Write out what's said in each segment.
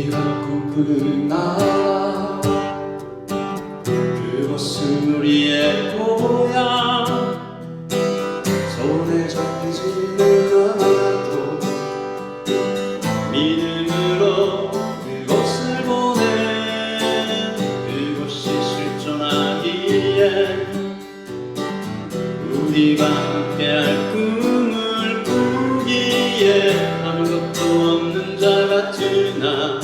우리가 꿈꾸는 나라, 그곳은 우리의 고향. 손에 잡히지는 않아도 믿음으로 그곳을 보내. 그곳이 실존하기에 우리가 함께할 꿈을 꾸기에 아무것도 없는 자 같으나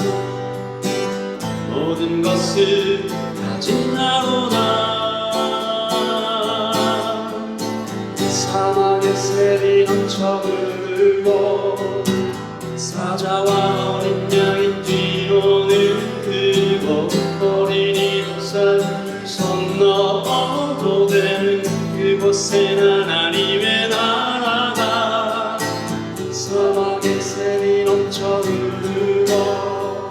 모든 것을 가진 나로다. 사막의 샘이 넘쳐 흐르고 사자와 어린 양이 뛰노는 그곳, 어린이 독사를 건너도 되는 그곳엔 하나님의 나라가. 사막의 샘이 넘쳐 흐르고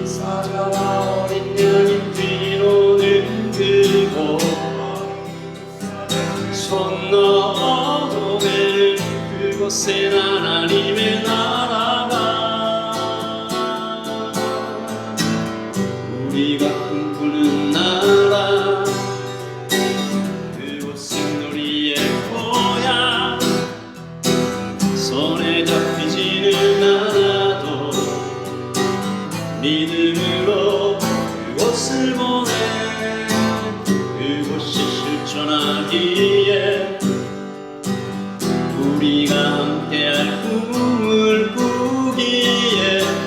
사자와 어린 양이 뛰노는 그곳, 손 넘어도 되는 그곳엔 하나님의 나라가. 우리가 꿈꾸는 나라, 그곳은 우리의 고향. 손에 잡히지는 않아도 믿음으로 그곳을 보내. 그곳이 실존하기에 우리가 함께할 꿈을 꾸기에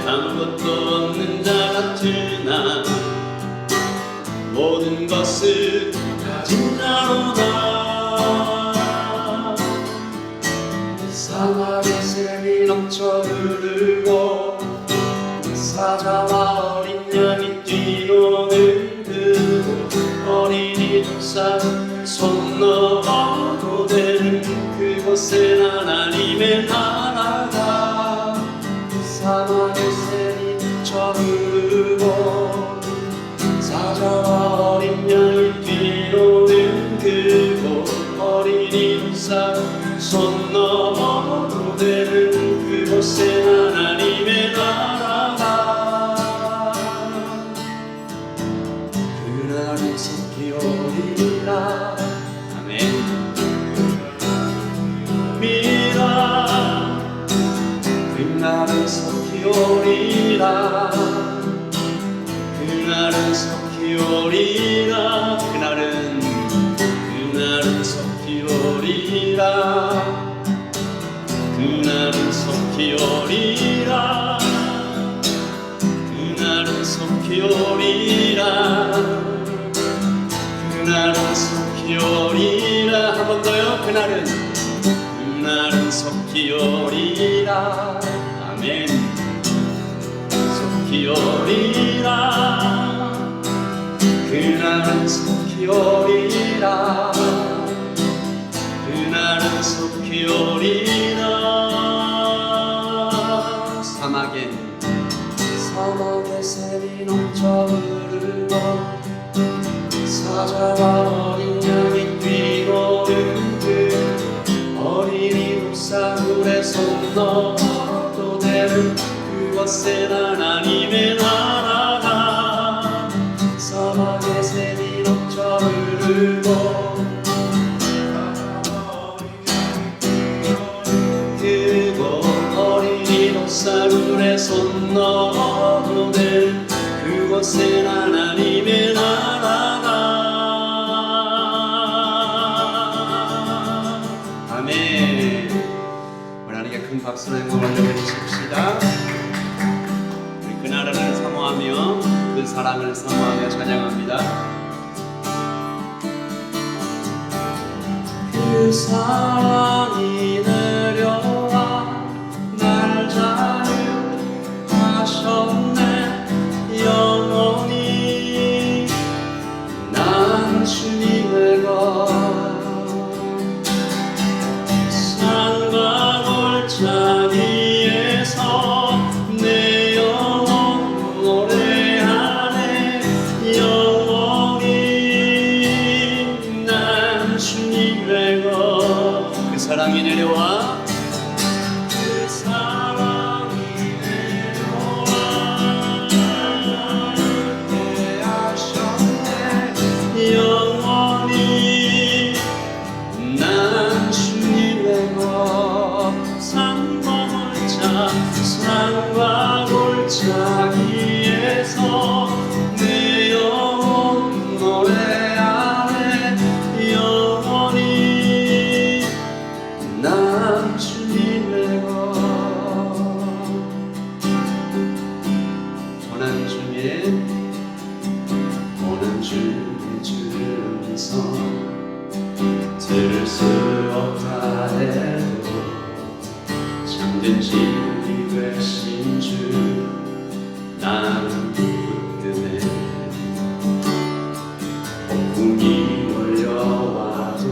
아무것도 없는 자 같으나 모든 것을 가진 자로다. 사막의 샘이 넘쳐 흐르고 사자와 어린 양이 뛰노는 그곳, 어린이 독사 손 넘어도 되는 그곳엔 하나님의 나라가. 사막의 샘이 넘쳐 흐르고 사자와 어린 양이 뛰노는 그곳, 어린이 독사 손 넘어도 되는 그곳엔 하나님의 나라가. 그날은 속히 오리라. 아멘. 미라. 그날은 속히 오리라. 그날은 속히 오리라. 그날은 속히 오리라. 그날은 속히 오리라. 그날은 속히 오리라. 그날은 속히 오리라. 한 번 더요. 그날은 속히 오리라. 아멘. 속히 오리라. 그날은 속히 오리라. 그날은 속히 오리라. 사막의 샘이 넘쳐 흐르고 사자와 어린 양이 뛰노는 그 어린이 독사물에 손 넣어도 되는 그곳엔 하나님의 나라가. 사막의 샘이 넘쳐 흐르고 그곳, 어린이 독사물에 손 넣어도 되는 그곳엔 하나님의 나라가. 아멘. 우리 하나님께 큰 박수로 행복을 올려드리십시다. 우리 그 나라를 사모하며 그 사랑을 사모하며 찬양합니다. 그 사랑이 내려와 날 자유하셨네. 영원히 난 주님의 것. 산과 골짜기에서 내 영혼 노래하네. 영원히 난 주님의 것. 그 사랑이 내려 삶과 골짜기에서 내 영혼 노래하네. 영원히 난 주님의 것. 고난 중에 주름서 들을 수 없다 해도 잠든 진리 되신 주 나는 붙드네. 폭풍이 몰려와도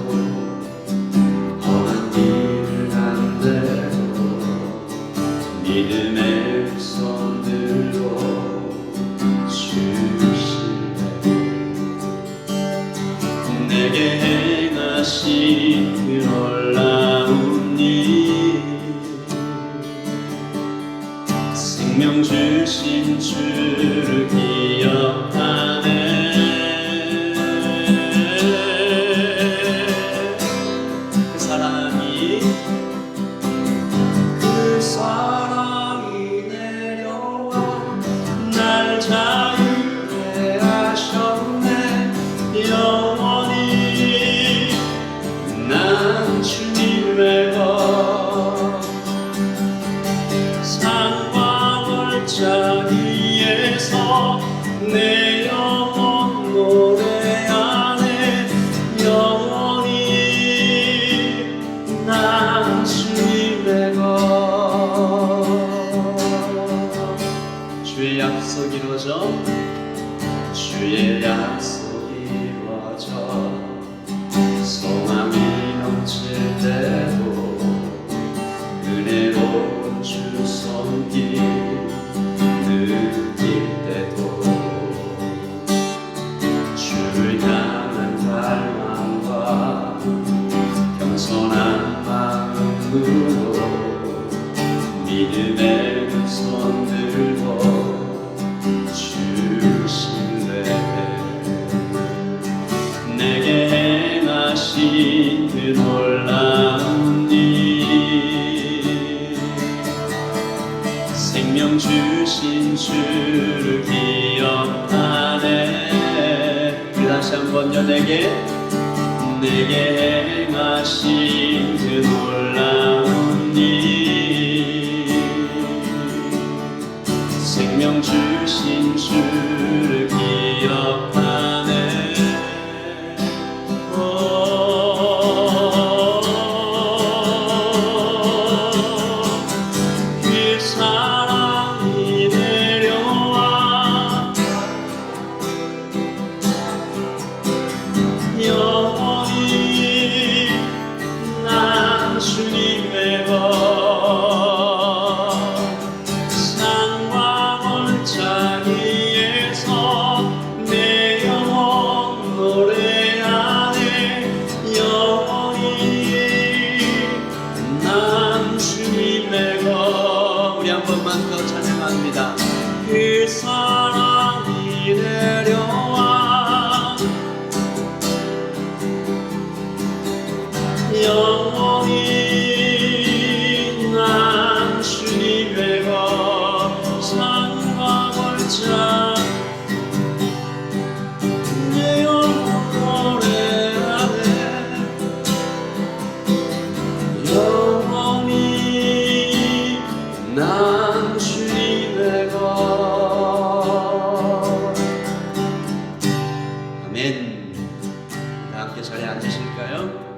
험한 길을 간대도 믿음의 손 들고 내게 행하신 그 놀라운 일, 생명 주신 주를 기억하네. 그 사랑이 내려와 날 자유케 하셨네. 영원히 난 주님의 것. 산과 골짜기에서 내 영혼 노래하네. 영원히 난 주님의 것. 주의 약속이 이루어져, 주의 약속이 이루어져 소망이 넘칠 때도 은혜로운 주 손길 느낄 때도 주를 향한 갈망과 겸손한 마음으로 믿음의 두 손 들고 주신대. 내게 행하신 그 놀라운 일, 생명 주신 주를 기억하네. 다시 한번요. 내게 행하신 그 놀라운 일, 생명 주신 주를 기억하네. 그 사랑이 내려와 영원히 난 주님의 것. 산과 골짜기에서 내 영혼 노래하네. 영원히 난 주님의 것. 우리 한 번만 더 찬양합니다. 그 사랑이 내려와 영원히 난 주님의 것. 산과 골짜 내 영혼 노래하네. 영원히 난 주님의 것. 아멘. 함께 자리에 앉으실까요?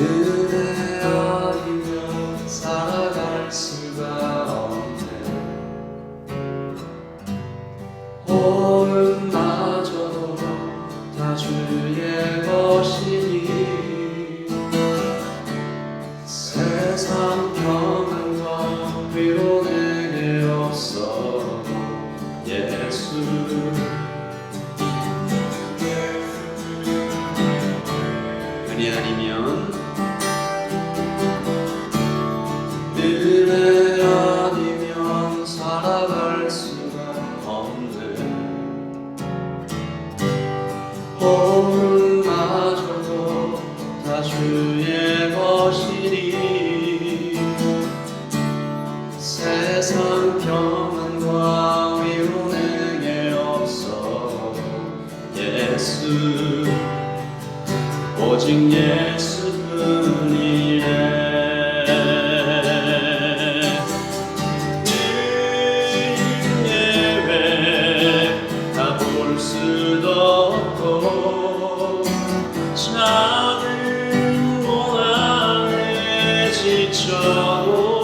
은혜 아니면 살아갈 수가 없네. 호흡 마저도 다 주의 것이니 세상 평안과 위로 내게 없어. 예수 은혜 아니면 은혜 세상 평안과 위로는 게 없어 예수 오직 예수뿐이네 예외 다 볼 수도 없고 작은 고난에 지쳐도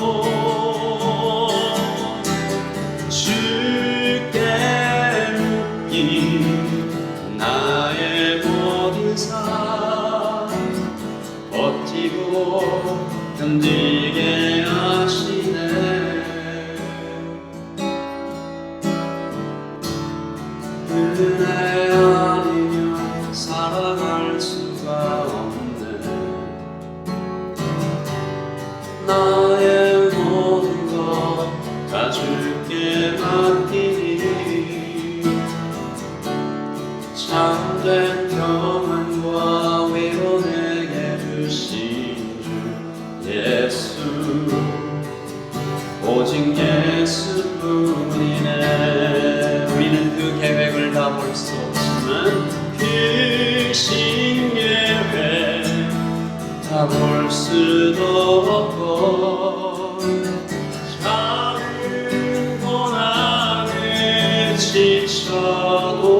주께 묶인 나의 모든 삶 버티고 견디게 하시네 은혜 아니면 살아갈 수가 없네 나의 모든 것 다 주께 맡기니 참된 평안과 위로 내게 주신 주 예수 오직 예수뿐이네 우리는 그 계획을 다 볼 수 없지만 그 신계획 다 볼 수도 없고 작은 고난에 지쳐도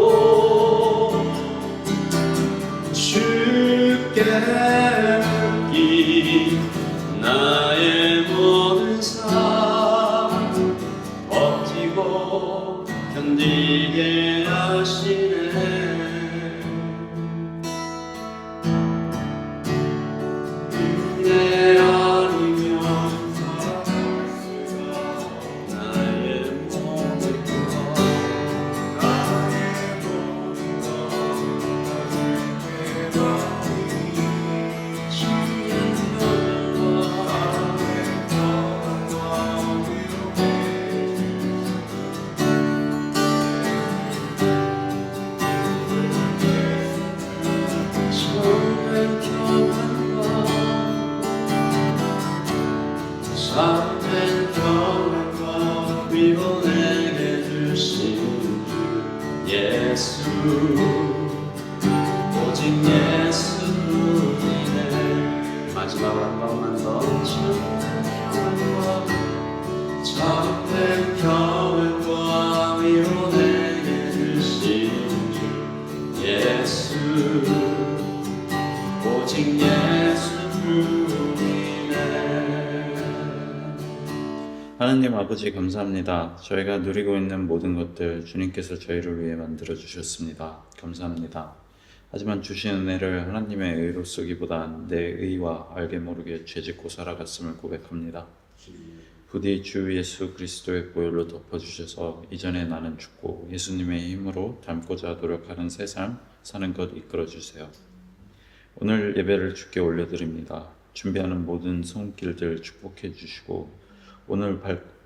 주께 맡긴 나의 모든 삶 버티고 견디게 하시네 은혜 아니면 살아갈 수가 없네 나의 모든 것 참된 평안과 위로 내게 주신 주 예수 오직 예수뿐이네 마지막으로 한 번만 더 참된 평안과 위로 내게 주신 주 예수 오직 예수뿐이네 하나님 아버지 감사합니다. 저희가 누리고 있는 모든 것들 주님께서 저희를 위해 만들어 주셨습니다. 감사합니다. 하지만 주신 은혜를 하나님의 의로 쓰기보단 내 의와 알게 모르게 죄짓고 살아갔음을 고백합니다. 부디 주 예수 그리스도의 보혈로 덮어주셔서 이전에 나는 죽고 예수님의 힘으로 닮고자 노력하는 새 삶 사는 것 이끌어주세요. 오늘 예배를 주께 올려드립니다. 준비하는 모든 손길들 축복해 주시고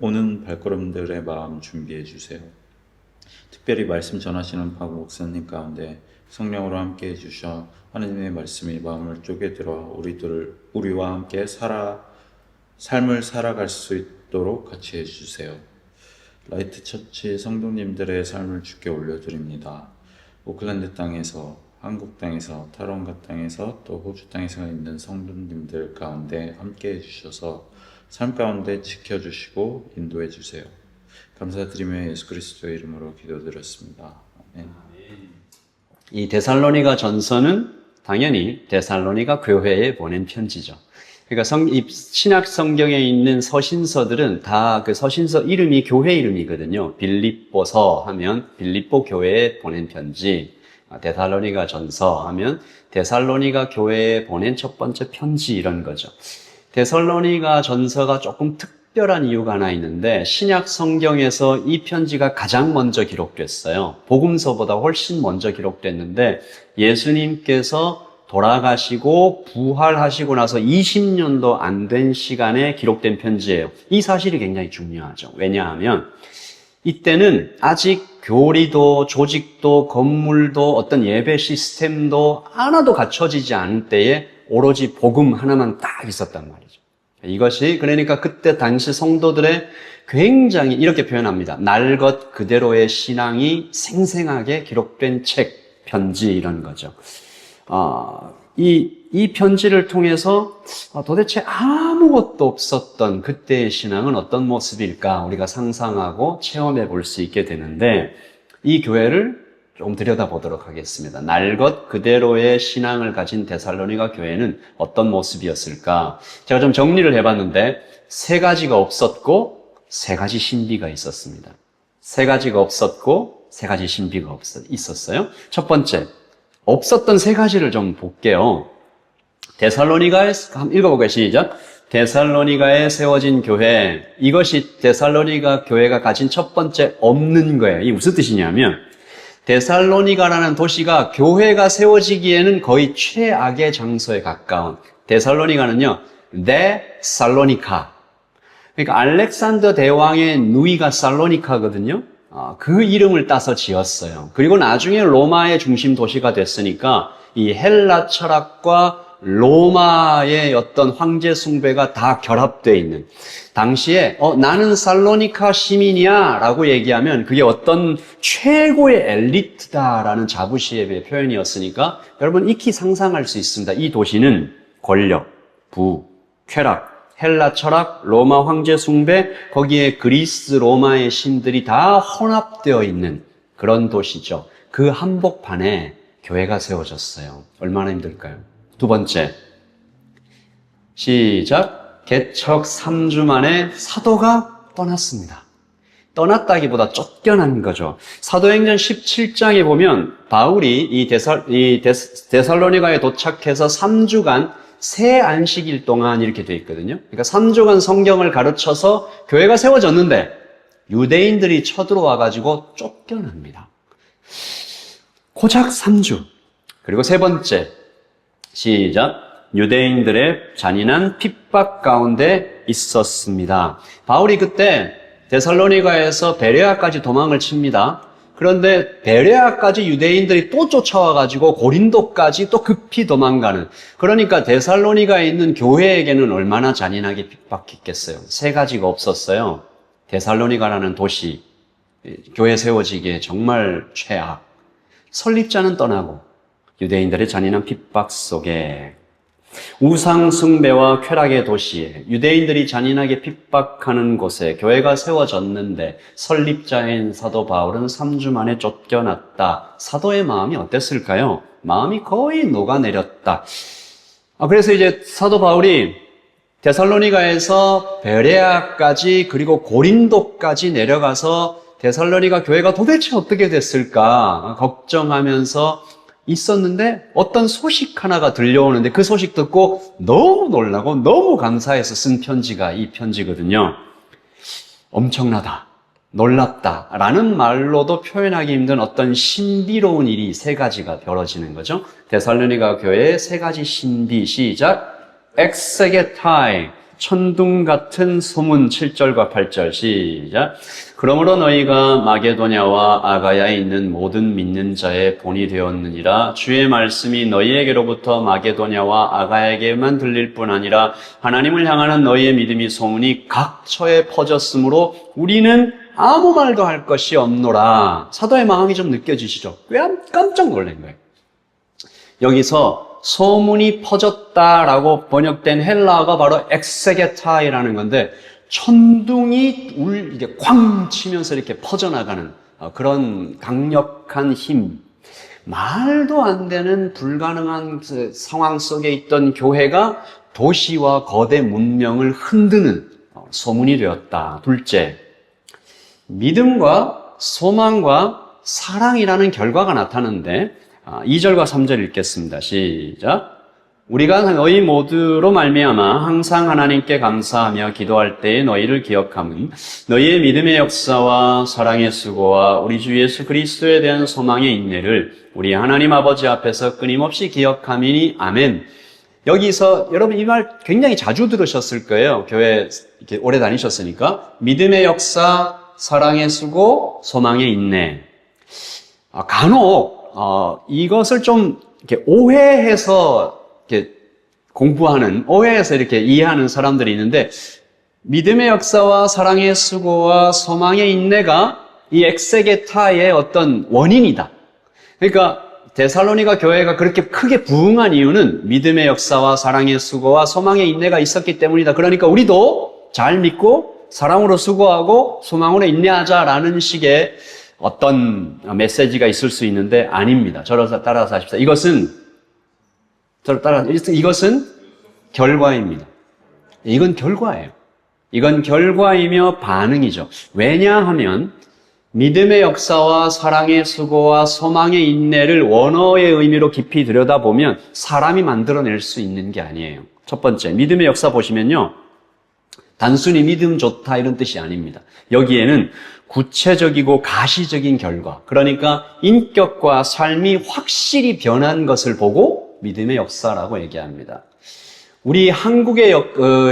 오는 발걸음들의 마음 준비해 주세요. 특별히 말씀 전하시는 박 목사님 가운데 성령으로 함께 해주셔 하나님의 말씀이 마음을 쪼개들어 우리와 함께 삶을 살아갈 수 있도록 같이 해주세요. 라이트 처치 성도님들의 삶을 주께 올려드립니다. 오클랜드 땅에서, 한국 땅에서, 타론가 땅에서, 또 호주 땅에서 있는 성도님들 가운데 함께 해주셔서 삶 가운데 지켜주시고 인도해 주세요. 감사드리며 예수 그리스도의 이름으로 기도드렸습니다. 아멘. 이 데살로니가 전서는 당연히 데살로니가 교회에 보낸 편지죠. 그러니까 이 신약 성경에 있는 서신서들은 다 그 서신서 이름이 교회 이름이거든요. 빌립보서 하면 빌립보 교회에 보낸 편지, 데살로니가 전서 하면 데살로니가 교회에 보낸 첫 번째 편지 이런 거죠. 데살로니가 전서가 조금 특별한 이유가 하나 있는데 신약 성경에서 이 편지가 가장 먼저 기록됐어요. 복음서보다 훨씬 먼저 기록됐는데 예수님께서 돌아가시고 부활하시고 나서 20년도 안 된 시간에 기록된 편지예요. 이 사실이 굉장히 중요하죠. 왜냐하면 이때는 아직 교리도 조직도 건물도 어떤 예배 시스템도 하나도 갖춰지지 않은 때에 오로지 복음 하나만 딱 있었단 말이죠. 이것이 그러니까 그때 당시 성도들의 굉장히 이렇게 표현합니다. 날 것 그대로의 신앙이 생생하게 기록된 책, 편지 이런 거죠. 이 편지를 통해서 도대체 아무것도 없었던 그때의 신앙은 어떤 모습일까 우리가 상상하고 체험해 볼 수 있게 되는데 이 교회를 좀 들여다보도록 하겠습니다. 날 것 그대로의 신앙을 가진 데살로니가 교회는 어떤 모습이었을까? 제가 좀 정리를 해봤는데 세 가지가 없었고 세 가지 신비가 있었습니다. 세 가지가 없었고 세 가지 신비가 있었어요. 첫 번째, 없었던 세 가지를 좀 볼게요. 데살로니가에 한번 읽어보게 시작. 데살로니가에 세워진 교회, 이것이 데살로니가 교회가 가진 첫 번째 없는 거예요. 이게 무슨 뜻이냐면 데살로니가라는 도시가 교회가 세워지기에는 거의 최악의 장소에 가까운 데살로니가는요, 데살로니카. 그러니까 알렉산더 대왕의 누이가 살로니카거든요. 그 이름을 따서 지었어요. 그리고 나중에 로마의 중심 도시가 됐으니까 이 헬라 철학과 로마의 어떤 황제 숭배가 다 결합되어 있는 당시에 나는 살로니카 시민이야 라고 얘기하면 그게 어떤 최고의 엘리트다라는 자부심의 표현이었으니까 여러분 익히 상상할 수 있습니다. 이 도시는 권력, 부, 쾌락, 헬라 철학, 로마 황제 숭배, 거기에 그리스 로마의 신들이 다 혼합되어 있는 그런 도시죠. 그 한복판에 교회가 세워졌어요. 얼마나 힘들까요? 두 번째, 시작. 개척 3주 만에 사도가 떠났습니다. 떠났다기보다 쫓겨난 거죠. 사도행전 17장에 보면 바울이 이 데살로니가에 도착해서 3주간 새 안식일 동안 이렇게 돼 있거든요. 그러니까 3주간 성경을 가르쳐서 교회가 세워졌는데 유대인들이 쳐들어와 가지고 쫓겨납니다. 고작 3주. 그리고 세 번째, 시작. 유대인들의 잔인한 핍박 가운데 있었습니다. 바울이 그때 데살로니가에서 베레아까지 도망을 칩니다. 그런데 베레아까지 유대인들이 또 쫓아와가지고 고린도까지 또 급히 도망가는, 그러니까 데살로니가에 있는 교회에게는 얼마나 잔인하게 핍박했겠어요. 세 가지가 없었어요. 데살로니가라는 도시, 교회 세워지기에 정말 최악. 설립자는 떠나고 유대인들의 잔인한 핍박 속에, 우상 숭배와 쾌락의 도시에, 유대인들이 잔인하게 핍박하는 곳에 교회가 세워졌는데 설립자인 사도 바울은 3주 만에 쫓겨났다. 사도의 마음이 어땠을까요? 마음이 거의 녹아내렸다. 그래서 이제 사도 바울이 데살로니가에서 베레아까지 그리고 고린도까지 내려가서 데살로니가 교회가 도대체 어떻게 됐을까 걱정하면서 있었는데 어떤 소식 하나가 들려오는데 그 소식 듣고 너무 놀라고 너무 감사해서 쓴 편지가 이 편지거든요. 엄청나다, 놀랍다 라는 말로도 표현하기 힘든 어떤 신비로운 일이 세 가지가 벌어지는 거죠. 데살로니가 교회의 세 가지 신비, 시작. 엑세게타이, 천둥 같은 소문. 7절과 8절 시작. 그러므로 너희가 마게도냐와 아가야에 있는 모든 믿는 자의 본이 되었느니라. 주의 말씀이 너희에게로부터 마게도냐와 아가야에게만 들릴 뿐 아니라 하나님을 향하는 너희의 믿음이 소문이 각처에 퍼졌으므로 우리는 아무 말도 할 것이 없노라. 사도의 마음이 좀 느껴지시죠? 깜짝 놀란 거예요. 여기서 소문이 퍼졌다라고 번역된 헬라어가 바로 엑세게타이라는 건데, 천둥이 이게 쾅 치면서 이렇게 퍼져나가는 그런 강력한 힘, 말도 안 되는 불가능한 상황 속에 있던 교회가 도시와 거대 문명을 흔드는 소문이 되었다. 둘째, 믿음과 소망과 사랑이라는 결과가 나타나는데 2절과 3절 읽겠습니다. 시작. 우리가 너희 모두로 말미암아 항상 하나님께 감사하며 기도할 때에 너희를 기억함은 너희의 믿음의 역사와 사랑의 수고와 우리 주 예수 그리스도에 대한 소망의 인내를 우리 하나님 아버지 앞에서 끊임없이 기억함이니 아멘. 여기서 여러분 이 말 굉장히 자주 들으셨을 거예요. 교회 이렇게 오래 다니셨으니까. 믿음의 역사, 사랑의 수고, 소망의 인내. 간혹 이것을 좀 이렇게 오해해서 이렇게 공부하는, 오해해서 이렇게 이해하는 사람들이 있는데, 믿음의 역사와 사랑의 수고와 소망의 인내가 이 엑세게타의 어떤 원인이다. 그러니까 데살로니가 교회가 그렇게 크게 부흥한 이유는 믿음의 역사와 사랑의 수고와 소망의 인내가 있었기 때문이다. 그러니까 우리도 잘 믿고 사랑으로 수고하고 소망으로 인내하자라는 식의 어떤 메시지가 있을 수 있는데 아닙니다. 저를 따라서 하십시오. 이것은 결과입니다. 이건 결과예요. 이건 결과이며 반응이죠. 왜냐하면 믿음의 역사와 사랑의 수고와 소망의 인내를 원어의 의미로 깊이 들여다보면 사람이 만들어낼 수 있는 게 아니에요. 첫 번째, 믿음의 역사 보시면요. 단순히 믿음 좋다 이런 뜻이 아닙니다. 여기에는 구체적이고 가시적인 결과, 그러니까 인격과 삶이 확실히 변한 것을 보고 믿음의 역사라고 얘기합니다. 우리 한국의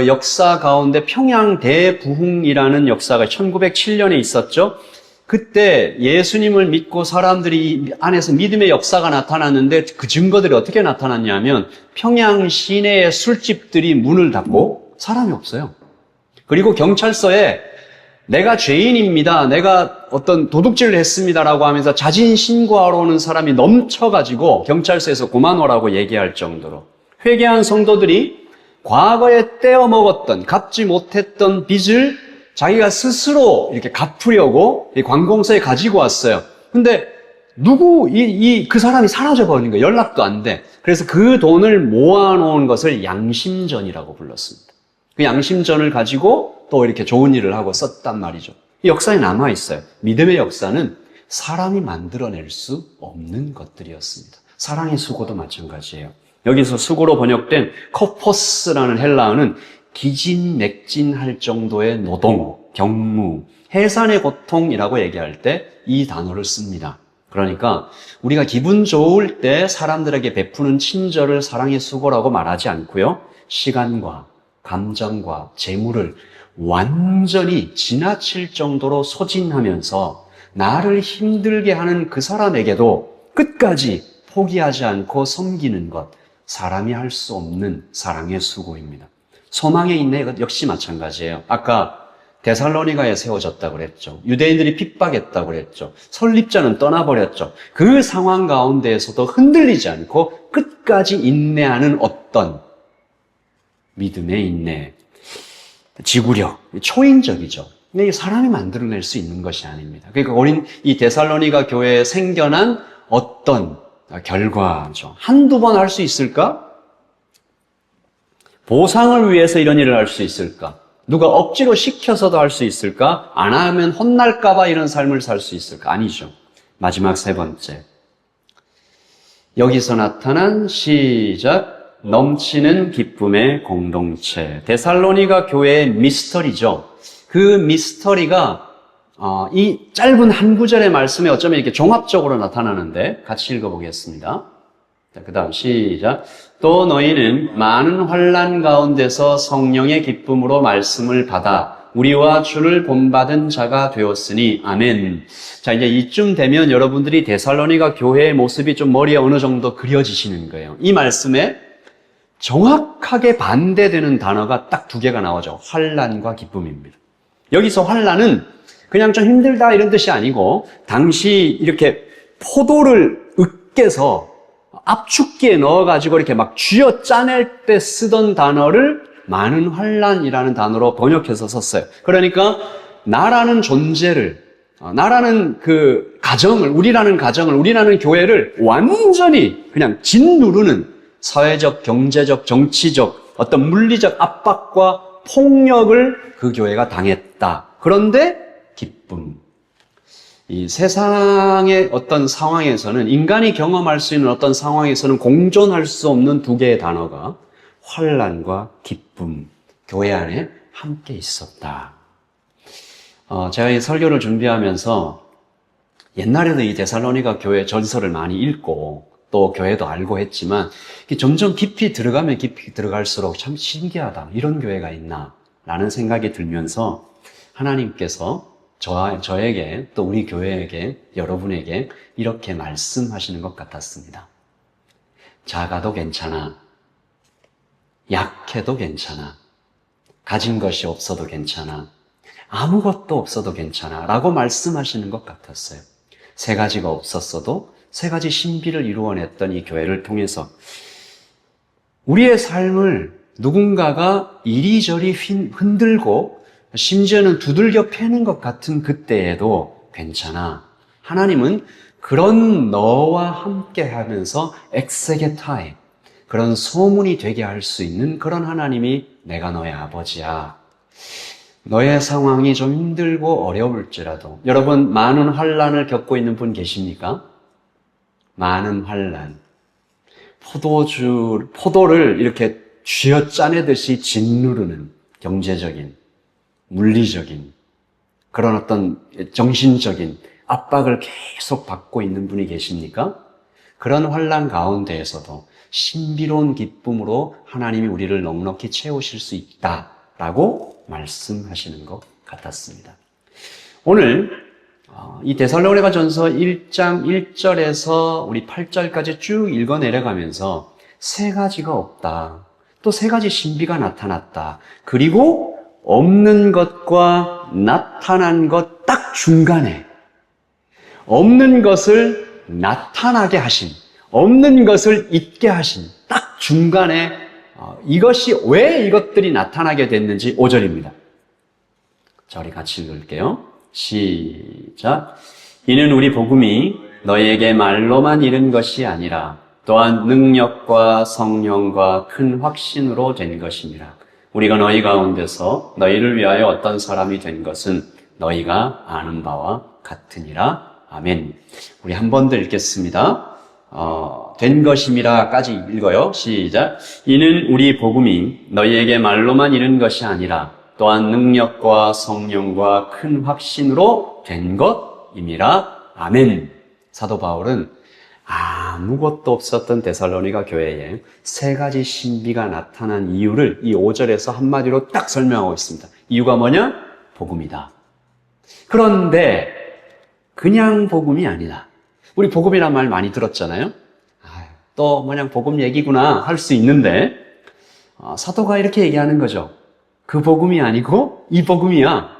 역사 가운데 평양 대부흥이라는 역사가 1907년에 있었죠. 그때 예수님을 믿고 사람들이 안에서 믿음의 역사가 나타났는데 그 증거들이 어떻게 나타났냐면 평양 시내의 술집들이 문을 닫고 사람이 없어요. 그리고 경찰서에 내가 죄인입니다. 내가 어떤 도둑질을 했습니다라고 하면서 자진 신고하러 오는 사람이 넘쳐가지고 경찰서에서 그만 오라고 얘기할 정도로 회개한 성도들이 과거에 떼어먹었던 갚지 못했던 빚을 자기가 스스로 이렇게 갚으려고 관공서에 가지고 왔어요. 근데 그 사람이 사라져버린 거예요. 연락도 안 돼. 그래서 그 돈을 모아놓은 것을 양심전이라고 불렀습니다. 그 양심전을 가지고 또 이렇게 좋은 일을 하고 썼단 말이죠. 이 역사에 남아있어요. 믿음의 역사는 사람이 만들어낼 수 없는 것들이었습니다. 사랑의 수고도 마찬가지예요. 여기서 수고로 번역된 코포스라는 헬라어는 기진맥진할 정도의 노동, 경무, 해산의 고통이라고 얘기할 때 이 단어를 씁니다. 그러니까 우리가 기분 좋을 때 사람들에게 베푸는 친절을 사랑의 수고라고 말하지 않고요. 시간과 감정과 재물을 완전히 지나칠 정도로 소진하면서 나를 힘들게 하는 그 사람에게도 끝까지 포기하지 않고 섬기는 것, 사람이 할 수 없는 사랑의 수고입니다. 소망의 인내 역시 마찬가지예요. 아까 데살로니가에 세워졌다고 그랬죠. 유대인들이 핍박했다고 그랬죠. 설립자는 떠나버렸죠. 그 상황 가운데에서도 흔들리지 않고 끝까지 인내하는 어떤 믿음의 인내, 지구력, 초인적이죠. 근데 이게 사람이 만들어낼 수 있는 것이 아닙니다. 그러니까 이 데살로니가 교회에 생겨난 어떤 결과죠. 한두 번 할 수 있을까? 보상을 위해서 이런 일을 할 수 있을까? 누가 억지로 시켜서도 할 수 있을까? 안 하면 혼날까봐 이런 삶을 살 수 있을까? 아니죠. 마지막 세 번째. 여기서 나타난 시작. 넘치는 기쁨의 공동체. 데살로니가 교회의 미스터리죠. 그 미스터리가 이 짧은 한 구절의 말씀에 어쩌면 이렇게 종합적으로 나타나는데 같이 읽어보겠습니다. 자, 그 다음 시작. 또 너희는 많은 환난 가운데서 성령의 기쁨으로 말씀을 받아 우리와 주를 본받은 자가 되었으니 아멘. 자, 이제 이쯤 되면 여러분들이 데살로니가 교회의 모습이 좀 머리에 어느 정도 그려지시는 거예요. 이 말씀에 정확하게 반대되는 단어가 딱 두 개가 나오죠. 환난과 기쁨입니다. 여기서 환난은 그냥 좀 힘들다 이런 뜻이 아니고 당시 이렇게 포도를 으깨서 압축기에 넣어가지고 이렇게 막 쥐어 짜낼 때 쓰던 단어를 많은 환난이라는 단어로 번역해서 썼어요. 그러니까 나라는 존재를, 나라는 그 가정을, 우리라는 교회를 완전히 그냥 짓누르는 사회적, 경제적, 정치적, 어떤 물리적 압박과 폭력을 그 교회가 당했다. 그런데 기쁨. 이 세상의 어떤 상황에서는, 인간이 경험할 수 있는 어떤 상황에서는 공존할 수 없는 두 개의 단어가 환난과 기쁨, 교회 안에 함께 있었다. 제가 이 설교를 준비하면서 옛날에도 이 데살로니가 교회 전설을 많이 읽고 또 교회도 알고 했지만 점점 깊이 들어가면 깊이 들어갈수록 참 신기하다. 이런 교회가 있나? 라는 생각이 들면서 하나님께서 저에게 또 우리 교회에게 여러분에게 이렇게 말씀하시는 것 같았습니다. 작아도 괜찮아. 약해도 괜찮아. 가진 것이 없어도 괜찮아. 아무것도 없어도 괜찮아. 라고 말씀하시는 것 같았어요. 세 가지가 없었어도 세 가지 신비를 이루어냈던 이 교회를 통해서 우리의 삶을 누군가가 이리저리 흔들고 심지어는 두들겨 패는 것 같은 그때에도 괜찮아. 하나님은 그런 너와 함께 하면서 엑세게타이, 그런 소문이 되게 할 수 있는 그런 하나님이 내가 너의 아버지야. 너의 상황이 좀 힘들고 어려울지라도 여러분 많은 환난을 겪고 있는 분 계십니까? 많은 환난. 포도를 이렇게 쥐어짜내듯이 짓누르는 경제적인, 물리적인 그런 어떤 정신적인 압박을 계속 받고 있는 분이 계십니까? 그런 환난 가운데에서도 신비로운 기쁨으로 하나님이 우리를 넉넉히 채우실 수 있다라고 말씀하시는 것 같았습니다. 오늘 이 데살로니가 전서 1장 1절에서 우리 8절까지 쭉 읽어 내려가면서 세 가지가 없다. 또 세 가지 신비가 나타났다. 그리고 없는 것과 나타난 것 딱 중간에 없는 것을 나타나게 하신, 없는 것을 있게 하신 딱 중간에 이것이 왜 이것들이 나타나게 됐는지 5절입니다. 자, 우리 같이 읽을게요. 시작. 이는 우리 복음이 너희에게 말로만 이른 것이 아니라 또한 능력과 성령과 큰 확신으로 된 것입니다. 우리가 너희 가운데서 너희를 위하여 어떤 사람이 된 것은 너희가 아는 바와 같으니라. 아멘. 우리 한 번 더 읽겠습니다. 된 것임이라까지 읽어요. 시작. 이는 우리 복음이 너희에게 말로만 이른 것이 아니라 또한 능력과 성령과 큰 확신으로 된 것임이라. 아멘. 사도 바울은 아무것도 없었던 데살로니가 교회에 세 가지 신비가 나타난 이유를 이 5절에서 한마디로 딱 설명하고 있습니다. 이유가 뭐냐? 복음이다. 그런데 그냥 복음이 아니다. 우리 복음이란 말 많이 들었잖아요. 또 그냥 복음 얘기구나 할 수 있는데 사도가 이렇게 얘기하는 거죠. 그 복음이 아니고 이 복음이야.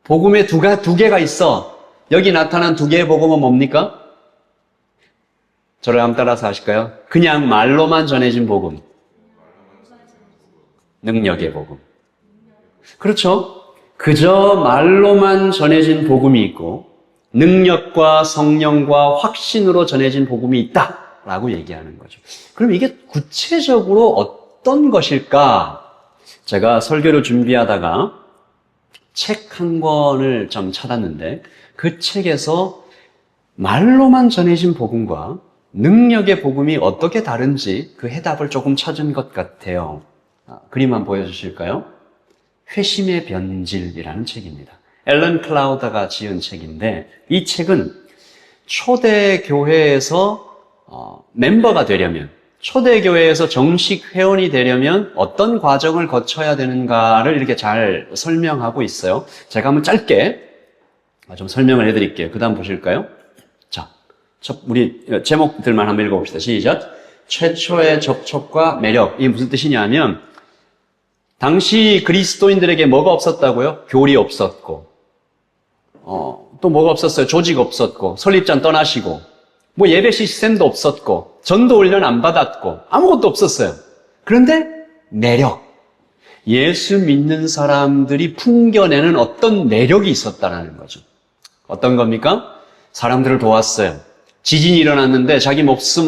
복음에 두 개가 있어. 여기 나타난 두 개의 복음은 뭡니까? 저를 한번 따라서 하실까요? 그냥 말로만 전해진 복음. 능력의 복음. 그렇죠? 그저 말로만 전해진 복음이 있고 능력과 성령과 확신으로 전해진 복음이 있다라고 얘기하는 거죠. 그럼 이게 구체적으로 어떤 것일까? 제가 설교를 준비하다가 책 한 권을 좀 찾았는데 그 책에서 말로만 전해진 복음과 능력의 복음이 어떻게 다른지 그 해답을 조금 찾은 것 같아요. 그림 한번 보여주실까요? 회심의 변질이라는 책입니다. 앨런 클라우더가 지은 책인데 이 책은 초대교회에서 멤버가 되려면, 초대교회에서 정식 회원이 되려면 어떤 과정을 거쳐야 되는가를 이렇게 잘 설명하고 있어요. 제가 한번 짧게 좀 설명을 해드릴게요. 그 다음 보실까요? 자, 우리 제목들만 한번 읽어봅시다. 시작. 최초의 접촉과 매력. 이게 무슨 뜻이냐면 당시 그리스도인들에게 뭐가 없었다고요? 교리 없었고 또 뭐가 없었어요? 조직 없었고 설립장 떠나시고 뭐 예배 시스템도 없었고 전도 훈련 안 받았고 아무것도 없었어요. 그런데 매력, 예수 믿는 사람들이 풍겨내는 어떤 매력이 있었다는 거죠. 어떤 겁니까? 사람들을 도왔어요. 지진이 일어났는데 자기 목숨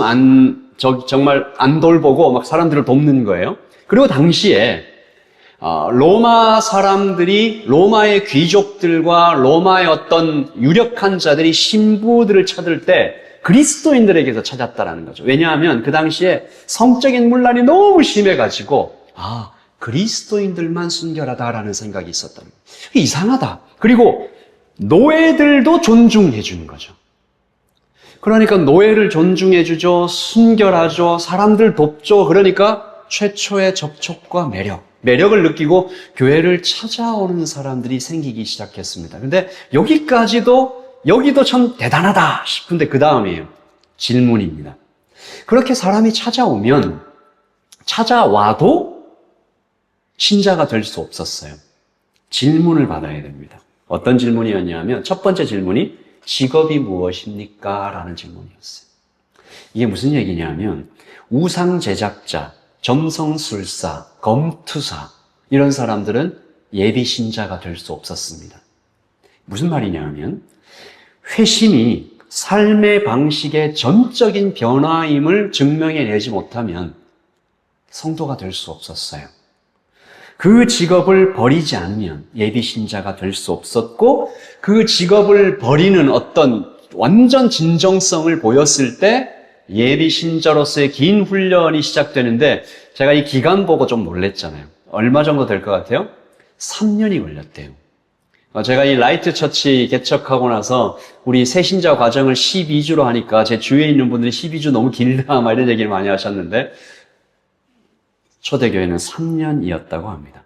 정말 안 돌보고 막 사람들을 돕는 거예요. 그리고 당시에 로마 사람들이, 로마의 귀족들과 로마의 어떤 유력한 자들이 신부들을 찾을 때 그리스도인들에게서 찾았다라는 거죠. 왜냐하면 그 당시에 성적인 문란이 너무 심해가지고 그리스도인들만 순결하다라는 생각이 있었다는 거예요. 이상하다. 그리고 노예들도 존중해 주는 거죠. 그러니까 노예를 존중해 주죠. 순결하죠. 사람들 돕죠. 그러니까 최초의 접촉과 매력을 느끼고 교회를 찾아오는 사람들이 생기기 시작했습니다. 근데 여기도 참 대단하다 싶은데 그 다음이에요. 질문입니다. 그렇게 사람이 찾아와도 신자가 될 수 없었어요. 질문을 받아야 됩니다. 어떤 질문이었냐면 첫 번째 질문이 직업이 무엇입니까? 라는 질문이었어요. 이게 무슨 얘기냐면 우상 제작자, 점성술사, 검투사 이런 사람들은 예비 신자가 될 수 없었습니다. 무슨 말이냐면 회심이 삶의 방식의 전적인 변화임을 증명해내지 못하면 성도가 될 수 없었어요. 그 직업을 버리지 않으면 예비 신자가 될 수 없었고 그 직업을 버리는 어떤 완전 진정성을 보였을 때 예비 신자로서의 긴 훈련이 시작되는데 제가 이 기간 보고 좀 놀랬잖아요. 얼마 정도 될 것 같아요? 3년이 걸렸대요. 제가 이 라이트 처치 개척하고 나서 우리 새신자 과정을 12주로 하니까 제 주위에 있는 분들이 12주 너무 길다 막 이런 얘기를 많이 하셨는데 초대교회는 3년이었다고 합니다.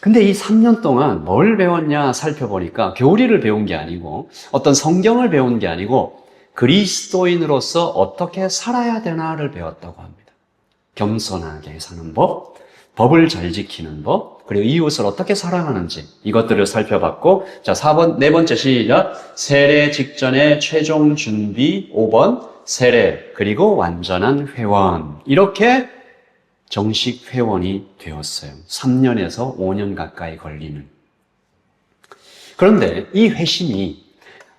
근데 이 3년 동안 뭘 배웠냐 살펴보니까 교리를 배운 게 아니고 어떤 성경을 배운 게 아니고 그리스도인으로서 어떻게 살아야 되나를 배웠다고 합니다. 겸손하게 사는 법, 법을 잘 지키는 법, 그리고 이웃을 어떻게 사랑하는지 이것들을 살펴봤고 자, 네 번째 시작. 세례 직전의 최종 준비 5번 세례 그리고 완전한 회원 이렇게 정식 회원이 되었어요. 3년에서 5년 가까이 걸리는. 그런데 이 회심이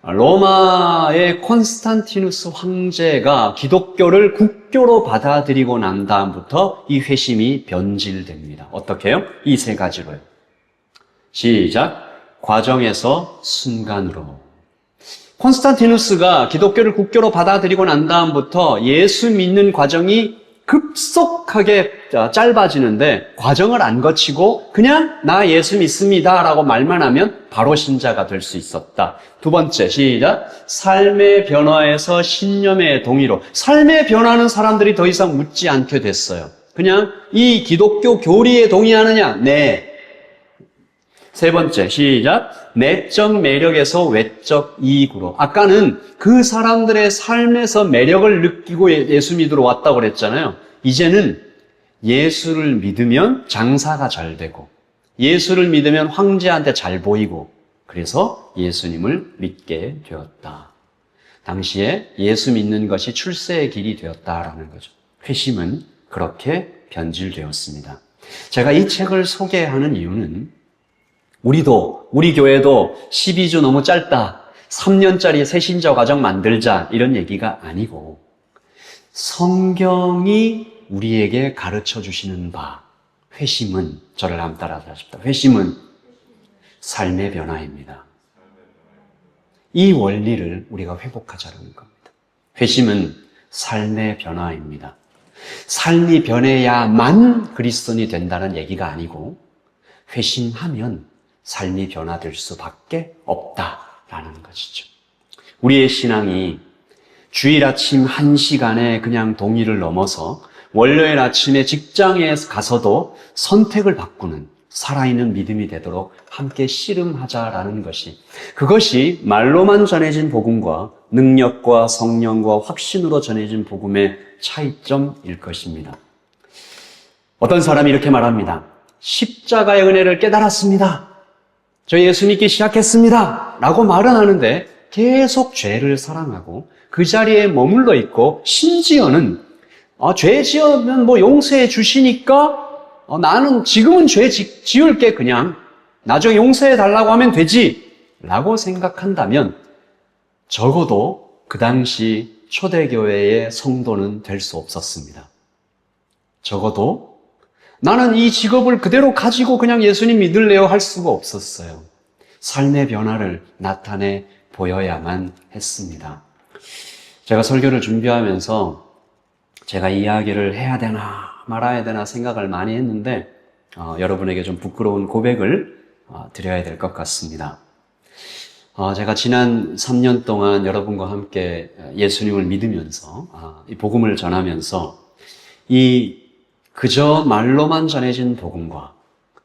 로마의 콘스탄티누스 황제가 기독교를 국교로 받아들이고 난 다음부터 이 회심이 변질됩니다. 어떻게 해요? 이 세 가지로요. 시작. 과정에서 순간으로. 콘스탄티누스가 기독교를 국교로 받아들이고 난 다음부터 예수 믿는 과정이 급속하게 짧아지는데 과정을 안 거치고 그냥 나 예수 믿습니다 라고 말만 하면 바로 신자가 될 수 있었다. 두 번째 시작. 삶의 변화에서 신념의 동의로. 삶의 변화는 사람들이 더 이상 묻지 않게 됐어요. 그냥 이 기독교 교리에 동의하느냐? 네. 세 번째 시작. 내적 매력에서 외적 이익으로. 아까는 그 사람들의 삶에서 매력을 느끼고 예수 믿으러 왔다고 그랬잖아요. 이제는 예수를 믿으면 장사가 잘 되고 예수를 믿으면 황제한테 잘 보이고 그래서 예수님을 믿게 되었다. 당시에 예수 믿는 것이 출세의 길이 되었다라는 거죠. 회심은 그렇게 변질되었습니다. 제가 이 책을 소개하는 이유는 우리 교회도 12주 너무 짧다. 3년짜리 새신자 과정 만들자. 이런 얘기가 아니고 성경이 우리에게 가르쳐 주시는 바. 회심은 저를 한번 따라하십시다. 회심은 삶의 변화입니다. 이 원리를 우리가 회복하자는 겁니다. 회심은 삶의 변화입니다. 삶이 변해야만 그리스도인이 된다는 얘기가 아니고 회심하면 삶이 변화될 수밖에 없다라는 것이죠. 우리의 신앙이 주일 아침 1시간에 그냥 동의를 넘어서 월요일 아침에 직장에 가서도 선택을 바꾸는 살아있는 믿음이 되도록 함께 씨름하자라는 것이 그것이 말로만 전해진 복음과 능력과 성령과 확신으로 전해진 복음의 차이점일 것입니다. 어떤 사람이 이렇게 말합니다. 십자가의 은혜를 깨달았습니다. 저 예수 믿기 시작했습니다. 라고 말은 하는데 계속 죄를 사랑하고 그 자리에 머물러 있고 심지어는 죄 지으면 뭐 용서해 주시니까 나는 지금은 죄 지을게 그냥 나중에 용서해 달라고 하면 되지 라고 생각한다면 적어도 그 당시 초대교회의 성도는 될 수 없었습니다. 적어도 나는 이 직업을 그대로 가지고 그냥 예수님 믿을래요 할 수가 없었어요. 삶의 변화를 나타내 보여야만 했습니다. 제가 설교를 준비하면서 제가 이 이야기를 해야 되나 말아야 되나 생각을 많이 했는데 여러분에게 좀 부끄러운 고백을 드려야 될 것 같습니다. 제가 지난 3년 동안 여러분과 함께 예수님을 믿으면서 이 복음을 전하면서 이 그저 말로만 전해진 복음과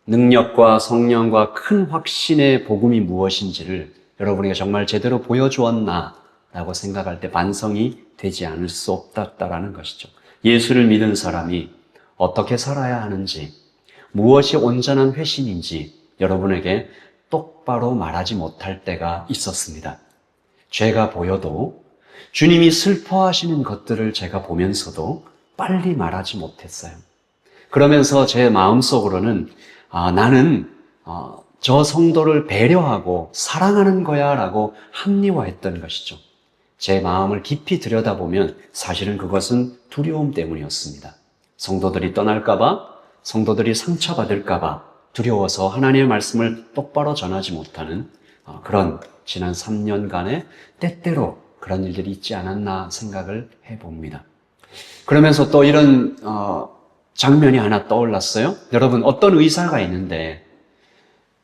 능력과 성령과 큰 확신의 복음이 무엇인지를 여러분에게 정말 제대로 보여주었나라고 생각할 때 반성이 되지 않을 수 없다라는 것이죠. 예수를 믿은 사람이 어떻게 살아야 하는지, 무엇이 온전한 회심인지 여러분에게 똑바로 말하지 못할 때가 있었습니다. 죄가 보여도 주님이 슬퍼하시는 것들을 제가 보면서도 빨리 말하지 못했어요. 그러면서 제 마음속으로는 나는 저 성도를 배려하고 사랑하는 거야 라고 합리화했던 것이죠. 제 마음을 깊이 들여다보면 사실은 그것은 두려움 때문이었습니다. 성도들이 떠날까봐, 성도들이 상처받을까봐 두려워서 하나님의 말씀을 똑바로 전하지 못하는 그런 지난 3년간의 때때로 그런 일들이 있지 않았나 생각을 해봅니다. 그러면서 또 이런 장면이 하나 떠올랐어요. 여러분, 어떤 의사가 있는데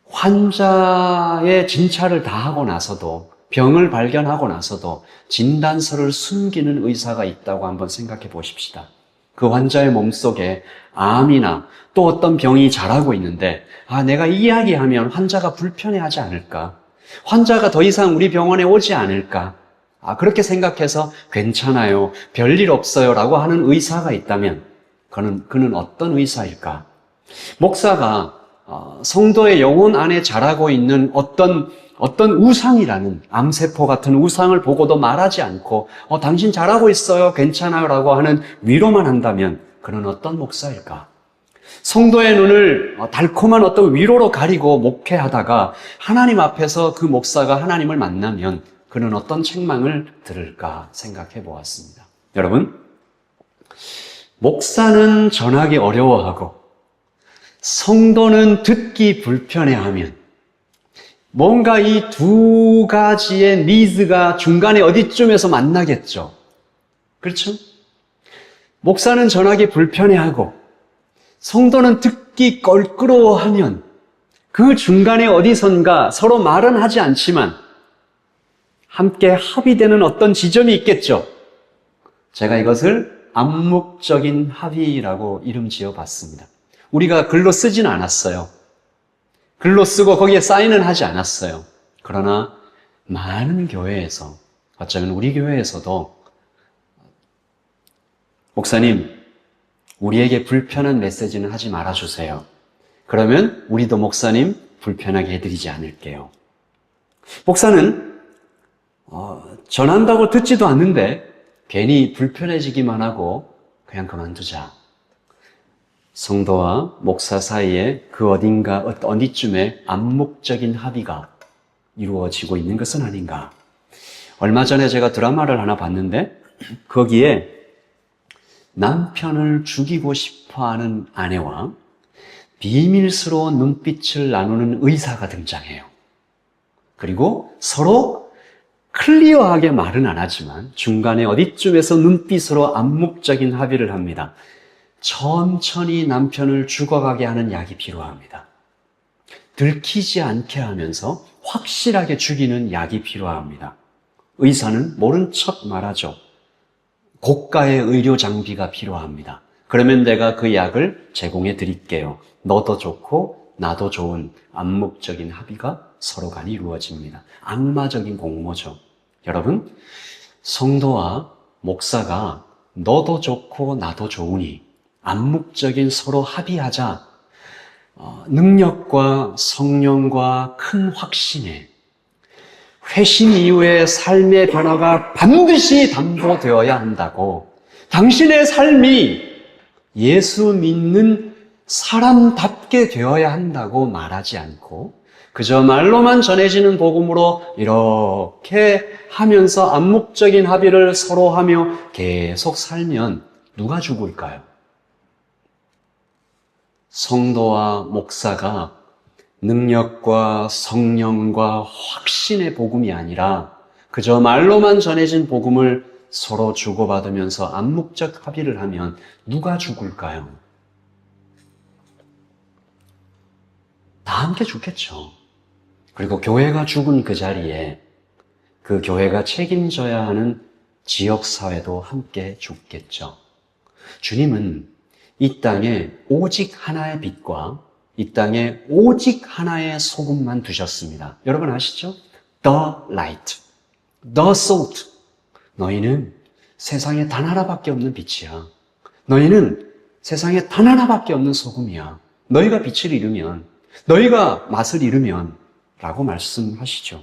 환자의 진찰을 다 하고 나서도, 병을 발견하고 나서도 진단서를 숨기는 의사가 있다고 한번 생각해 보십시다. 그 환자의 몸속에 암이나 또 어떤 병이 자라고 있는데 내가 이야기하면 환자가 불편해하지 않을까? 환자가 더 이상 우리 병원에 오지 않을까? 그렇게 생각해서 괜찮아요, 별일 없어요 라고 하는 의사가 있다면 그는 어떤 의사일까? 목사가 성도의 영혼 안에 자라고 있는 어떤 우상이라는 암세포 같은 우상을 보고도 말하지 않고 당신 잘하고 있어요, 괜찮아요 라고 하는 위로만 한다면 그는 어떤 목사일까? 성도의 눈을 달콤한 어떤 위로로 가리고 목회하다가 하나님 앞에서 그 목사가 하나님을 만나면 그는 어떤 책망을 들을까 생각해 보았습니다. 여러분, 목사는 전하기 어려워하고 성도는 듣기 불편해하면 뭔가 이 두 가지의 니즈가 중간에 어디쯤에서 만나겠죠. 그렇죠? 목사는 전하기 불편해하고 성도는 듣기 껄끄러워하면 그 중간에 어디선가 서로 말은 하지 않지만 함께 합의되는 어떤 지점이 있겠죠. 제가 이것을 암묵적인 합의라고 이름 지어봤습니다. 우리가 글로 쓰지는 않았어요. 글로 쓰고 거기에 사인은 하지 않았어요. 그러나 많은 교회에서, 어쩌면 우리 교회에서도 목사님, 우리에게 불편한 메시지는 하지 말아주세요. 그러면 우리도 목사님 불편하게 해드리지 않을게요. 목사는 전한다고 듣지도 않는데 괜히 불편해지기만 하고 그냥 그만두자. 성도와 목사 사이에 그 어디쯤에 암묵적인 합의가 이루어지고 있는 것은 아닌가. 얼마 전에 제가 드라마를 하나 봤는데 거기에 남편을 죽이고 싶어하는 아내와 비밀스러운 눈빛을 나누는 의사가 등장해요. 그리고 서로 클리어하게 말은 안 하지만 중간에 어디쯤에서 눈빛으로 암묵적인 합의를 합니다. 천천히 남편을 죽어가게 하는 약이 필요합니다. 들키지 않게 하면서 확실하게 죽이는 약이 필요합니다. 의사는 모른 척 말하죠. 고가의 의료 장비가 필요합니다. 그러면 내가 그 약을 제공해 드릴게요. 너도 좋고 나도 좋은 암묵적인 합의가 서로 간에 이루어집니다. 악마적인 공모죠. 여러분, 성도와 목사가 너도 좋고 나도 좋으니 암묵적인 서로 합의하자. 능력과 성령과 큰 확신에 회심 이후의 삶의 변화가 반드시 담보되어야 한다고, 당신의 삶이 예수 믿는 사람답게 되어야 한다고 말하지 않고 그저 말로만 전해지는 복음으로 이렇게 하면서 암묵적인 합의를 서로 하며 계속 살면 누가 죽을까요? 성도와 목사가 능력과 성령과 확신의 복음이 아니라 그저 말로만 전해진 복음을 서로 주고받으면서 암묵적 합의를 하면 누가 죽을까요? 다 함께 죽겠죠. 그리고 교회가 죽은 그 자리에 그 교회가 책임져야 하는 지역사회도 함께 죽겠죠. 주님은 이 땅에 오직 하나의 빛과 이 땅에 오직 하나의 소금만 두셨습니다. 여러분 아시죠? The light, the salt. 너희는 세상에 단 하나밖에 없는 빛이야. 너희는 세상에 단 하나밖에 없는 소금이야. 너희가 빛을 잃으면, 너희가 맛을 잃으면 라고 말씀하시죠.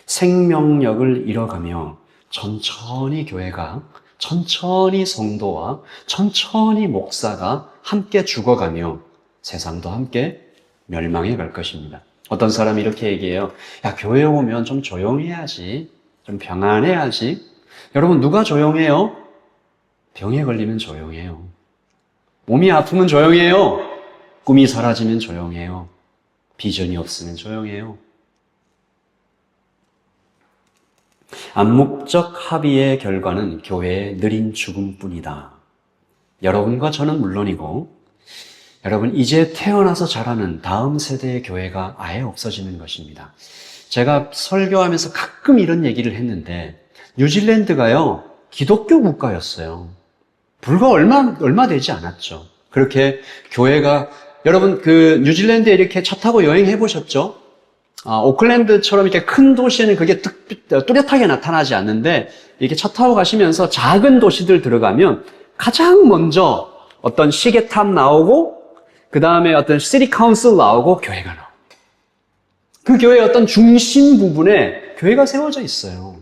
생명력을 잃어가며 천천히 교회가, 천천히 성도와 천천히 목사가 함께 죽어가며 세상도 함께 멸망해 갈 것입니다. 어떤 사람이 이렇게 얘기해요. 야, 교회 오면 좀 조용해야지. 좀 평안해야지. 여러분, 누가 조용해요? 병에 걸리면 조용해요. 몸이 아프면 조용해요. 꿈이 사라지면 조용해요. 비전이 없으면 조용해요. 암묵적 합의의 결과는 교회의 느린 죽음뿐이다. 여러분과 저는 물론이고 여러분 이제 태어나서 자라는 다음 세대의 교회가 아예 없어지는 것입니다. 제가 설교하면서 가끔 이런 얘기를 했는데 뉴질랜드가요 기독교 국가였어요. 불과 얼마 되지 않았죠. 그렇게 교회가 여러분 그 뉴질랜드에 이렇게 차 타고 여행해 보셨죠? 오클랜드처럼 이렇게 큰 도시에는 그게 뚜렷하게 나타나지 않는데 이렇게 차 타고 가시면서 작은 도시들 들어가면 가장 먼저 어떤 시계탑 나오고 그 다음에 어떤 시티 카운슬 나오고 교회가 나오고 그 교회의 어떤 중심 부분에 교회가 세워져 있어요.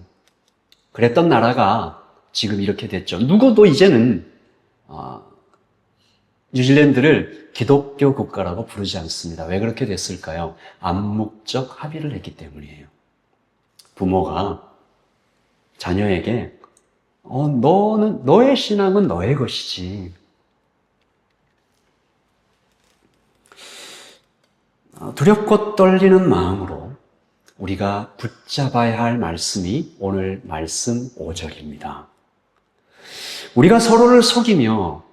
그랬던 나라가 지금 이렇게 됐죠. 누구도 이제는 뉴질랜드를 기독교 국가라고 부르지 않습니다. 왜 그렇게 됐을까요? 암묵적 합의를 했기 때문이에요. 부모가 자녀에게 너의 신앙은 너의 것이지. 두렵고 떨리는 마음으로 우리가 붙잡아야 할 말씀이 오늘 말씀 5절입니다. 우리가 서로를 속이며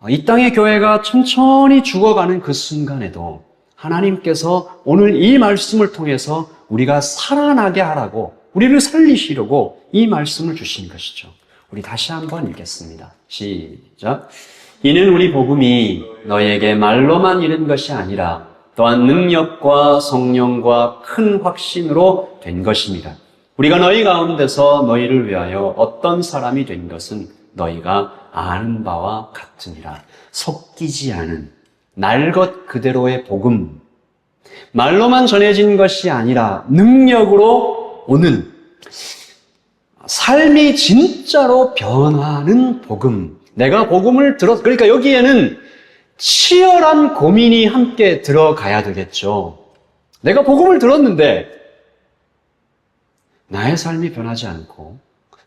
이 땅의 교회가 천천히 죽어가는 그 순간에도 하나님께서 오늘 이 말씀을 통해서 우리가 살아나게 하라고 우리를 살리시려고 이 말씀을 주신 것이죠. 우리 다시 한번 읽겠습니다. 시작. 이는 우리 복음이 너희에게 말로만 이른 것이 아니라 또한 능력과 성령과 큰 확신으로 된 것입니다. 우리가 너희 가운데서 너희를 위하여 어떤 사람이 된 것은 너희가 아는 바와 같으니라. 섞이지 않은 날 것 그대로의 복음, 말로만 전해진 것이 아니라 능력으로 오는 삶이 진짜로 변하는 복음. 내가 복음을 그러니까 여기에는 치열한 고민이 함께 들어가야 되겠죠. 내가 복음을 들었는데 나의 삶이 변하지 않고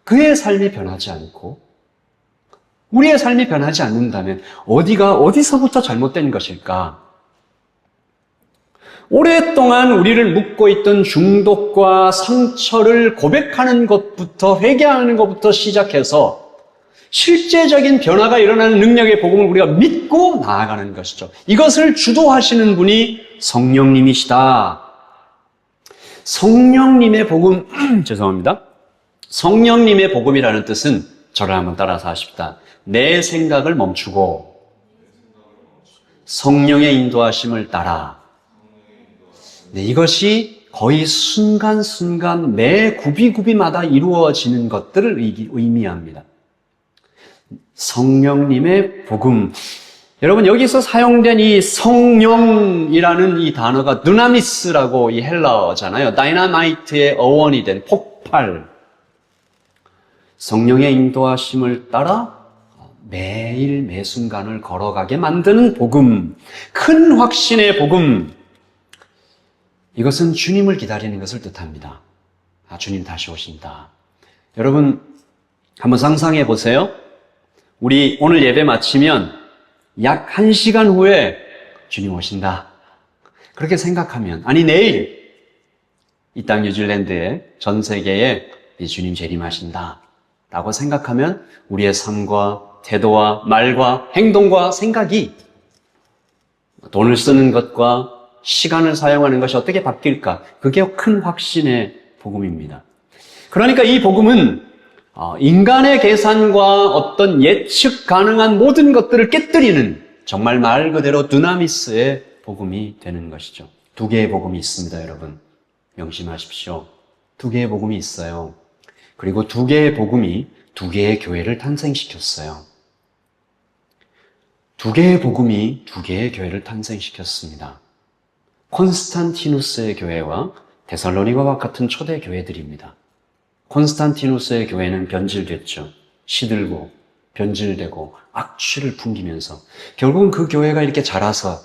그의 삶이 변하지 않고 우리의 삶이 변하지 않는다면 어디서부터 잘못된 것일까? 오랫동안 우리를 묶고 있던 중독과 상처를 고백하는 것부터 회개하는 것부터 시작해서 실제적인 변화가 일어나는 능력의 복음을 우리가 믿고 나아가는 것이죠. 이것을 주도하시는 분이 성령님이시다. 성령님의 복음, 죄송합니다. 성령님의 복음이라는 뜻은 저를 한번 따라서 하십시다. 내 생각을 멈추고 성령의 인도하심을 따라. 네, 이것이 거의 순간순간 매 구비구비마다 이루어지는 것들을 의미합니다. 성령님의 복음. 여러분 여기서 사용된 이 성령이라는 이 단어가 두나미스라고 이 헬라어잖아요. 다이나마이트의 어원이 된 폭발. 성령의 인도하심을 따라 매일 매 순간을 걸어가게 만드는 복음. 큰 확신의 복음. 이것은 주님을 기다리는 것을 뜻합니다. 주님 다시 오신다. 여러분 한번 상상해 보세요. 우리 오늘 예배 마치면 약 1시간 후에 주님 오신다. 그렇게 생각하면, 아니 내일 이 땅 뉴질랜드에 전 세계에 주님 재림하신다 라고 생각하면 우리의 삶과 태도와 말과 행동과 생각이 돈을 쓰는 것과 시간을 사용하는 것이 어떻게 바뀔까? 그게 큰 확신의 복음입니다. 그러니까 이 복음은 인간의 계산과 어떤 예측 가능한 모든 것들을 깨뜨리는 정말 말 그대로 두나미스의 복음이 되는 것이죠. 두 개의 복음이 있습니다, 여러분. 명심하십시오. 두 개의 복음이 있어요. 그리고 두 개의 복음이 두 개의 교회를 탄생시켰어요. 두 개의 복음이 두 개의 교회를 탄생시켰습니다. 콘스탄티누스의 교회와 데살로니가와 같은 초대 교회들입니다. 콘스탄티누스의 교회는 변질됐죠. 시들고 변질되고 악취를 풍기면서 결국은 그 교회가 이렇게 자라서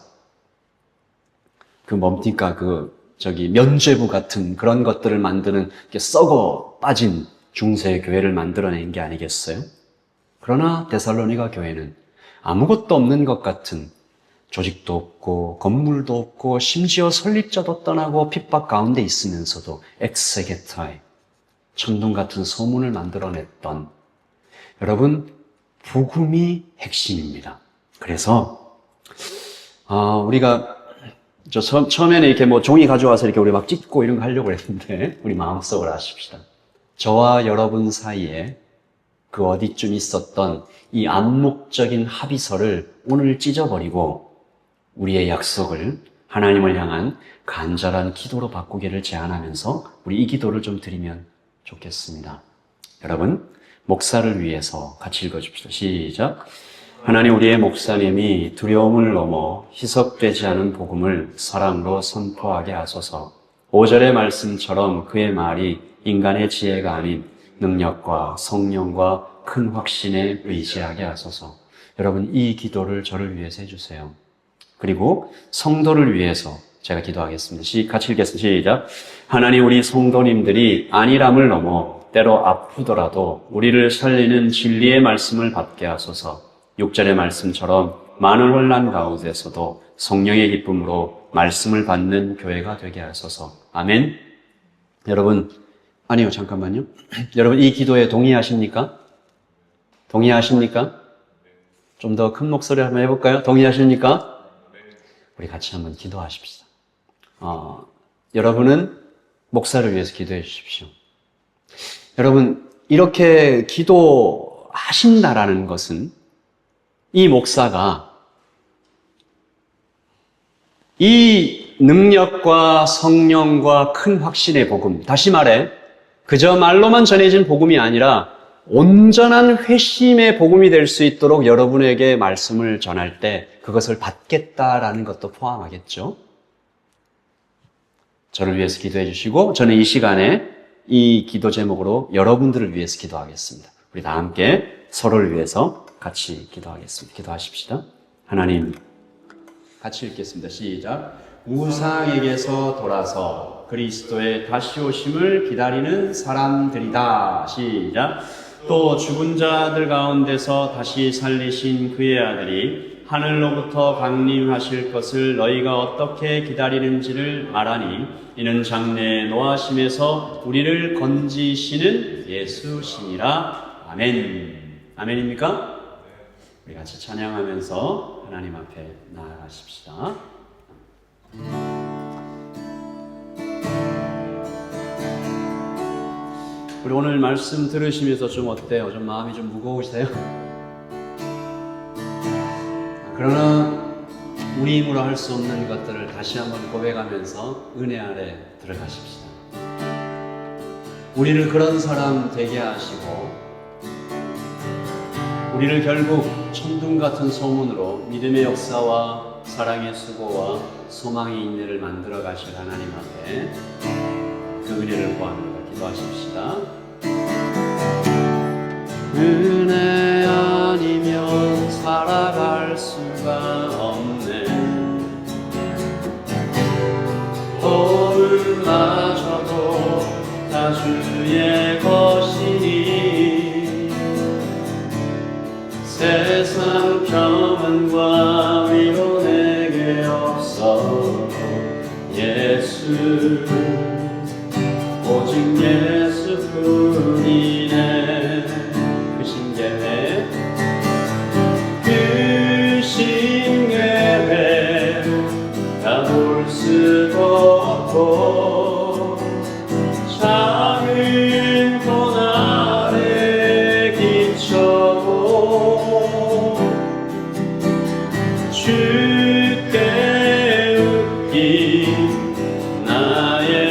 면죄부 같은 그런 것들을 만드는 썩어 빠진 중세 교회를 만들어낸 게 아니겠어요? 그러나 데살로니가 교회는 아무것도 없는 것 같은, 조직도 없고 건물도 없고 심지어 설립자도 떠나고 핍박 가운데 있으면서도 엑세게타이, 천둥 같은 소문을 만들어냈던, 여러분, 복음이 핵심입니다. 그래서 우리가 처음에는 이렇게 종이 가져와서 이렇게 우리 막 찍고 이런 거 하려고 했는데, 우리 마음속으로 아십시다. 저와 여러분 사이에 그 어디쯤 있었던 이 암묵적인 합의서를 오늘 찢어버리고 우리의 약속을 하나님을 향한 간절한 기도로 바꾸기를 제안하면서 우리 이 기도를 좀 드리면 좋겠습니다. 여러분, 목사를 위해서 같이 읽어줍시다. 시작. 하나님, 우리의 목사님이 두려움을 넘어 희석되지 않은 복음을 사랑으로 선포하게 하소서. 5절의 말씀처럼 그의 말이 인간의 지혜가 아닌 능력과 성령과 큰 확신에 의지하게 하소서. 여러분, 이 기도를 저를 위해서 해주세요. 그리고 성도를 위해서 제가 기도하겠습니다. 같이 읽겠습니다. 시작. 하나님, 우리 성도님들이 안일함을 넘어 때로 아프더라도 우리를 살리는 진리의 말씀을 받게 하소서. 6절의 말씀처럼 많은 혼란 가운데서도 성령의 기쁨으로 말씀을 받는 교회가 되게 하소서. 아멘. 여러분, 아니요, 잠깐만요. 여러분, 이 기도에 동의하십니까? 동의하십니까? 좀 더 큰 목소리로 한번 해볼까요? 동의하십니까? 우리 같이 한번 기도하십시다. 여러분은 목사를 위해서 기도해 주십시오. 여러분, 이렇게 기도하신다라는 것은 이 목사가 이 능력과 성령과 큰 확신의 복음, 다시 말해 그저 말로만 전해진 복음이 아니라 온전한 회심의 복음이 될 수 있도록 여러분에게 말씀을 전할 때 그것을 받겠다라는 것도 포함하겠죠. 저를 위해서 기도해 주시고 저는 이 시간에 이 기도 제목으로 여러분들을 위해서 기도하겠습니다. 우리 다 함께 서로를 위해서 같이 기도하겠습니다. 기도하십시다. 하나님, 같이 읽겠습니다. 시작. 우상에게서 돌아서 그리스도의 다시 오심을 기다리는 사람들이다. 시작. 또 죽은 자들 가운데서 다시 살리신 그의 아들이 하늘로부터 강림하실 것을 너희가 어떻게 기다리는지를 말하니 이는 장래의 노하심에서 우리를 건지시는 예수시니라. 아멘. 아멘입니까? 우리 같이 찬양하면서 하나님 앞에 나아가십시다. 우리 오늘 말씀 들으시면서 좀 어때요? 좀 마음이 좀 무거우세요? 그러나 우리 힘으로 할 수 없는 것들을 다시 한번 고백하면서 은혜 아래 들어가십시다. 우리를 그런 사람 되게 하시고 우리를 결국 천둥 같은 소문으로 믿음의 역사와 사랑의 수고와 소망의 인내를 만들어 가실 하나님 앞에 그 은혜를 구합니다. 기도하십시다. 은혜 아니면 살아갈 수가 없네. 도움마저도 다 주의 것이니 세상 평안과 위로 내게 없어. 예수 오직 예수뿐이네. 그 신계회 그 신계회 다 볼 수도 없고 작은 고난에 기초고 주께 웃긴 나의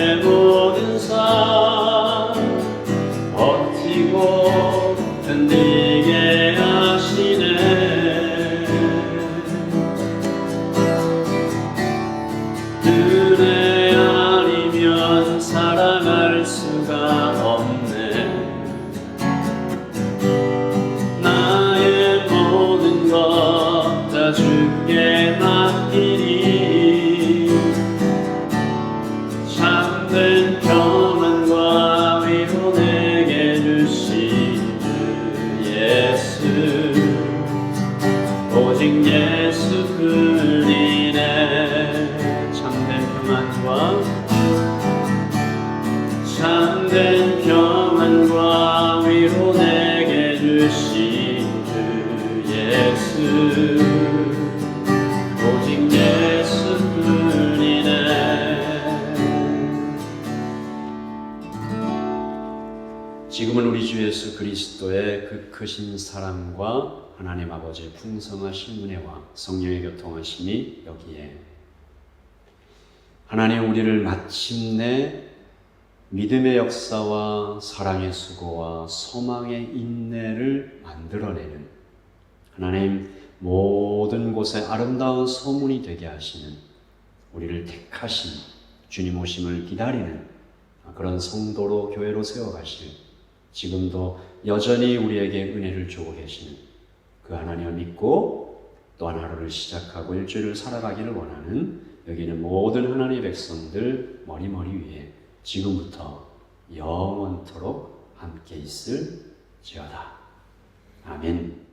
오직 예수뿐이네. 지금은 우리 주 예수 그리스도의 그 크신 사랑과 하나님 아버지의 풍성하신 은혜와 성령의 교통하심이 여기에 하나님 우리를 마침내 믿음의 역사와 사랑의 수고와 소망의 인내를 만들어내는 하나님 모든 곳에 아름다운 소문이 되게 하시는 우리를 택하신 주님 오심을 기다리는 그런 성도로 교회로 세워가실 지금도 여전히 우리에게 은혜를 주고 계시는 그 하나님을 믿고 또한 하루를 시작하고 일주일을 살아가기를 원하는 여기 있는 모든 하나님의 백성들 머리머리 위에 지금부터 영원토록 함께 있을지어다. 아멘.